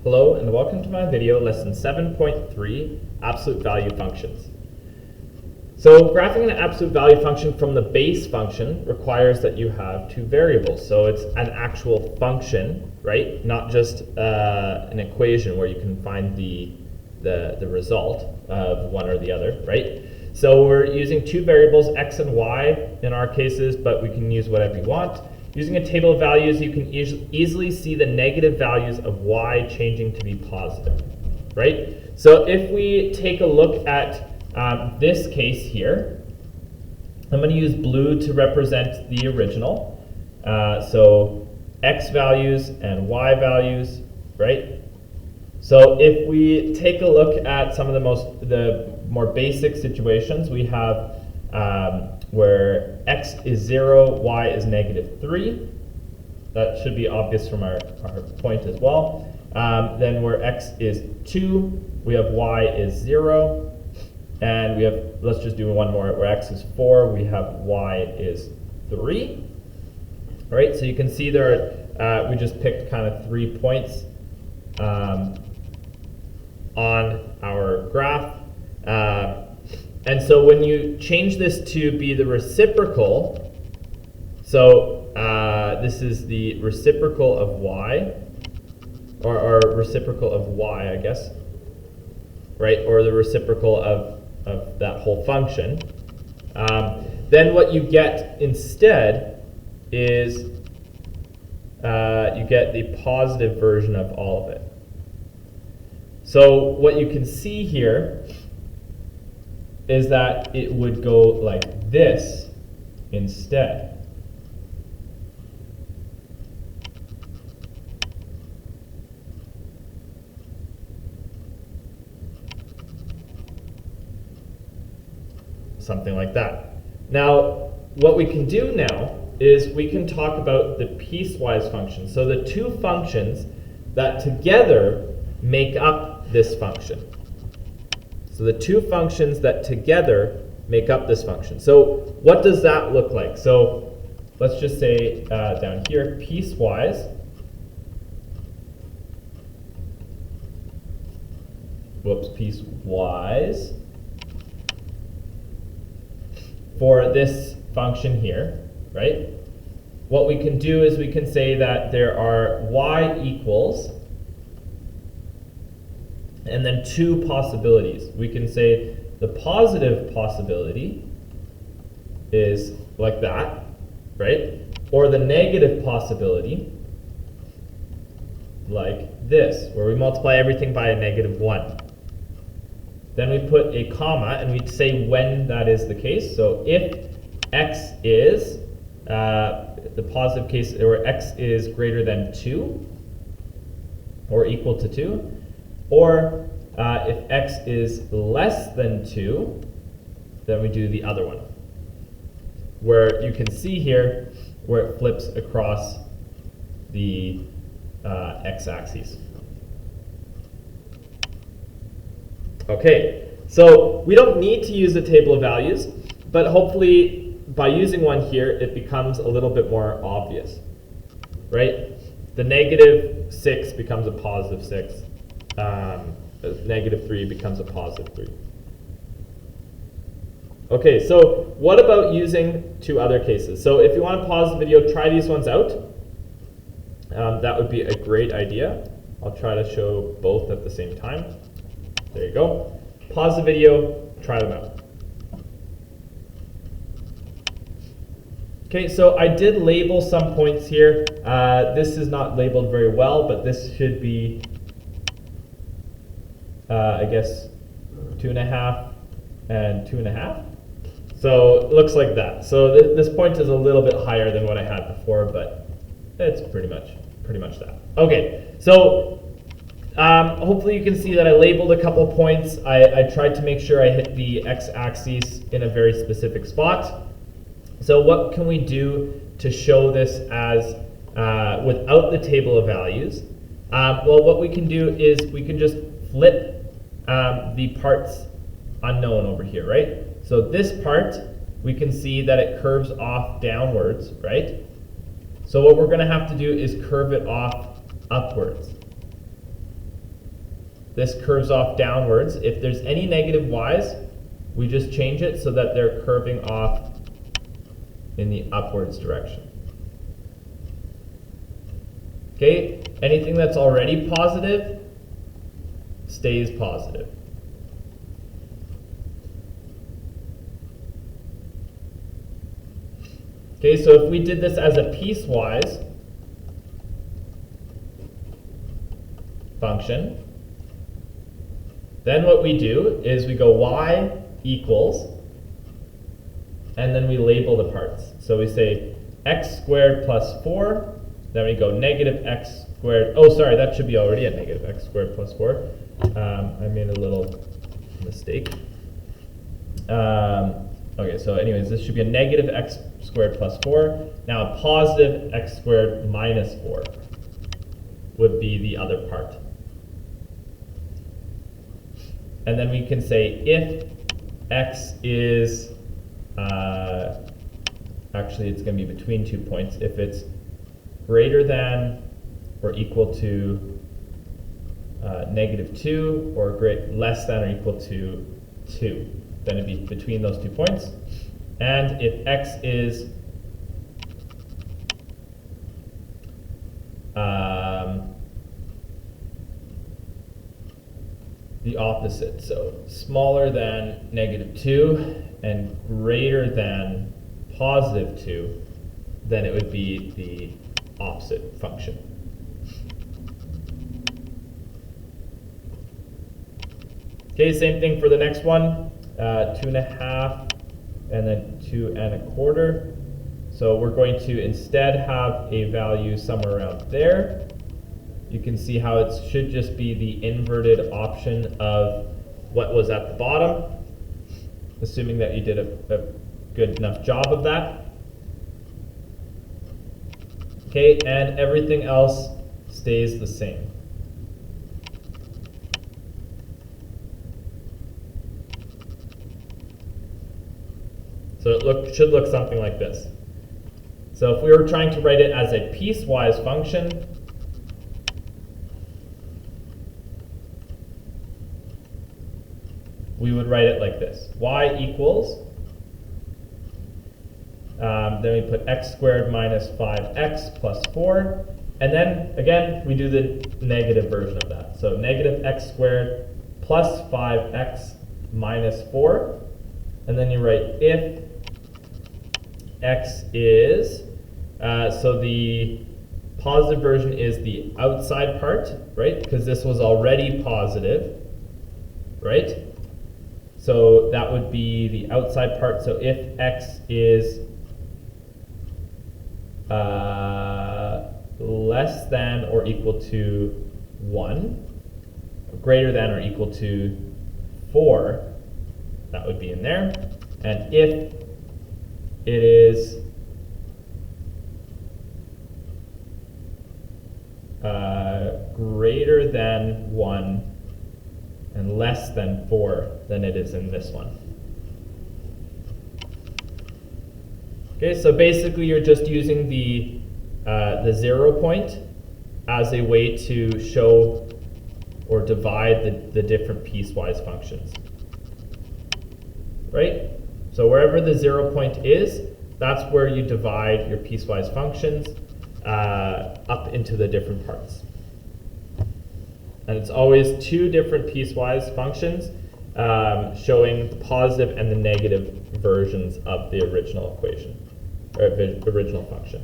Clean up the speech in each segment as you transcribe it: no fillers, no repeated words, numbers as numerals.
Hello and welcome to my video lesson 7.3, absolute value functions. So graphing an absolute value function from the base function requires that you have two variables. So it's an actual function, right? Not just an equation where you can find the result of one or the other, right? So we're using two variables, x and y in our cases, but we can use whatever you want. Using a table of values, you can easily see the negative values of y changing to be positive, right? So if we take a look at this case here, I'm going to use blue to represent the original. So x values and y values, right? So if we take a look at some of the more basic situations, we have where x is 0, y is -3. That should be obvious from our point as well. Then where x is 2, we have y is 0. And we have, let's just do one more, where x is 4, we have y is 3. All right, so you can see there, we just picked kind of 3 points on our graph. And so when you change this to be the reciprocal, so this is the reciprocal of y, or reciprocal of y, I guess, right? Or the reciprocal of that whole function. Then what you get instead is you get the positive version of all of it. So what you can see here is that it would go like this instead. Something like that. Now, what we can do now is we can talk about the piecewise function. So the two functions that together make up this function. So the two functions that together make up this function. So what does that look like? So let's just say down here, piecewise. Piecewise. For this function here, right? What we can do is we can say that there are y equals, and then two possibilities. We can say the positive possibility is like that, right? Or the negative possibility, like this, where we multiply everything by a -1. Then we put a comma, and we say when that is the case. So if x is, the positive case, or x is greater than 2, or equal to 2, or if x is less than 2, then we do the other one, where you can see here where it flips across the x-axis. Okay, so we don't need to use a table of values, but hopefully by using one here, it becomes a little bit more obvious, right? The -6 becomes a +6. -3 becomes a +3. Okay, so what about using two other cases? So if you want to pause the video, try these ones out. That would be a great idea. I'll try to show both at the same time. There you go. Pause the video, try them out. Okay, so I did label some points here. This is not labeled very well, but this should be, I guess, 2.5 and 2.5. So it looks like that. So this point is a little bit higher than what I had before, but it's pretty much that. Okay, so hopefully you can see that I labeled a couple points. I tried to make sure I hit the x-axis in a very specific spot. So what can we do to show this as without the table of values? Well, what we can do is we can just flip the parts unknown over here, right? So this part, we can see that it curves off downwards, right? So what we're going to have to do is curve it off upwards. this curves off downwards. If there's any negative y's, we just change it so that they're curving off in the upwards direction. Okay, anything that's already positive stays positive. Okay, so if we did this as a piecewise function, then what we do is we go y equals, and then we label the parts. So we say x squared plus 4, then we go negative x squared. Oh, sorry, that should be already at negative x squared plus 4. I made a little mistake. Okay, so anyways, this should be a negative x squared plus 4. Now a positive x squared minus 4 would be the other part. And then we can say if x is, actually it's going to be between 2 points. If it's greater than or equal to negative 2 or less than or equal to 2, then it'd be between those 2 points. And if x is the opposite, so smaller than negative 2 and greater than positive 2, then it would be the opposite function. Okay, same thing for the next one, 2.5 and then 2 1/4. So we're going to instead have a value somewhere around there. You can see how it should just be the inverted option of what was at the bottom, assuming that you did a good enough job of that. Okay, and everything else stays the same. So it should look something like this. So if we were trying to write it as a piecewise function, we would write it like this. Y equals, then we put x squared minus 5x plus 4, and then again we do the negative version of that. So negative x squared plus 5x minus 4, and then you write if x is, so the positive version is the outside part, right? Because this was already positive, right? So that would be the outside part. So if x is less than or equal to 1, greater than or equal to 4, that would be in there. And if it is greater than 1 and less than 4, then it is in this one. Okay, so basically you're just using the 0 point as a way to show or divide the different piecewise functions. Right? So wherever the 0 point is, that's where you divide your piecewise functions up into the different parts. And it's always two different piecewise functions showing the positive and the negative versions of the original equation, or the original function.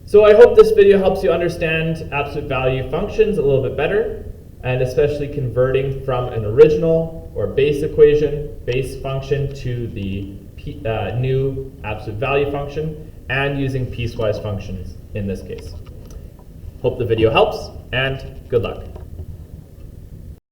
So I hope this video helps you understand absolute value functions a little bit better, and especially converting from an original or base equation, base function, to the new absolute value function, and using piecewise functions in this case. Hope the video helps, and good luck.